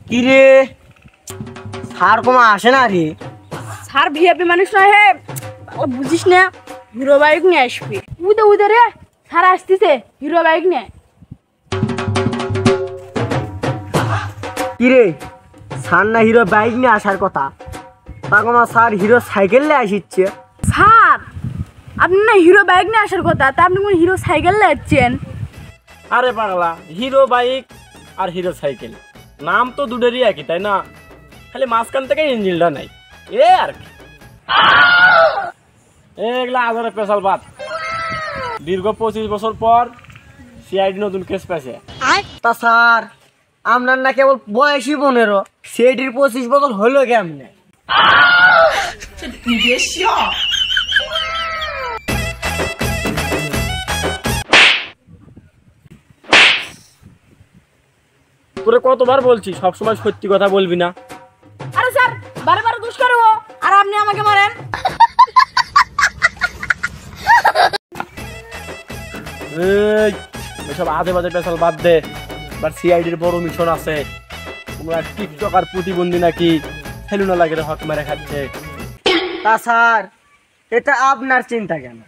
কি রে স্যার কমা আসে না রে? স্যার ভিআইপি মানুষ নয় হে, বুঝিস না? হিরো বাইক নিয়ে আসবি। উদে উদে রে, স্যার আসতেছে হিরো বাইক নিয়ে। কি রে স্যার না হিরো বাইক নিয়ে আসার কথা, তা কমা স্যার হিরো সাইকেল নিয়ে আসিচ্ছে। স্যার আপনি না হিরো বাইক নিয়ে আসার কথা, তা আপনি কোন হিরো সাইকেল নিয়ে যাচ্ছেন? আরে পাগলা, হিরো বাইক আর হিরো সাইকেল নাম তো দুটোরই একই, তাই না? খালি মাঝখান থেকে ইঞ্জিনটা নাই, এ আর কি। এগুলা আজারে পেশাল বাদ। দীর্ঘ 25 বছর পর সিআইডি নতুন কেস পেয়েছে। তা স্যার আপনার না কেবল বয়সই 15, সেটির 25 বছর হলো কেমনে? তোরে কতবার বলছি সবসময় সত্যি কথা বলবি না। আরে স্যার বারে বারে দুষ করো আর আপনি আমাকে মারেন। এই এসব আজে বাজে পেশাল বাদ দে। এবার সিআইডির বড় মিশন আছে। তোমরা টিকটক আর প্রতিবন্ধী নাকি সেলুনা লাগে হক মেরে খাচ্ছে। তা স্যার এটা আপনার চিন্তা কেন?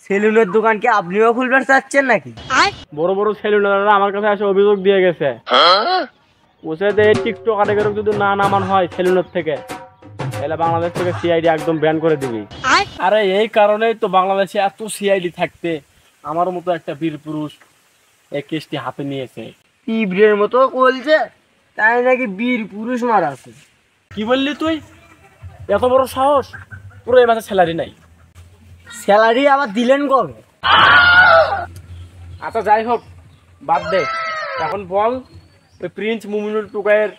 সেলুনের দোকান কি আপনিও খুলবার চাচ্ছেন নাকি? বড় বড় সেলুনাররা আমার কাছে এসে অভিযোগ দিয়ে গেছে, বলছে যে এই টিকটক আর যদি না নামান হয় সেলুনের থেকে, তাহলে বাংলাদেশ থেকে সিআইডি একদম ব্যান করে দিবি। আরে এই কারণেই তো বাংলাদেশে এত সিআইডি থাকতে আমার মতো একটা বীর পুরুষ এই কেসটি হাতে নিয়েছে। পিঁপড়ের মতো বলছে তাই নাকি বীর পুরুষ মারা আছে। কি বললি তুই? এত বড় সাহস! পুরো এই মাসে স্যালারি নাই। স্যালারি আবার দিলেন কবে? আচ্ছা যাই হোক, বাদ দে। এখন বল ওই প্রিন্স মুমিনুল টুকাইয়ের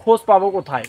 খোঁজ পাবো কোথায়?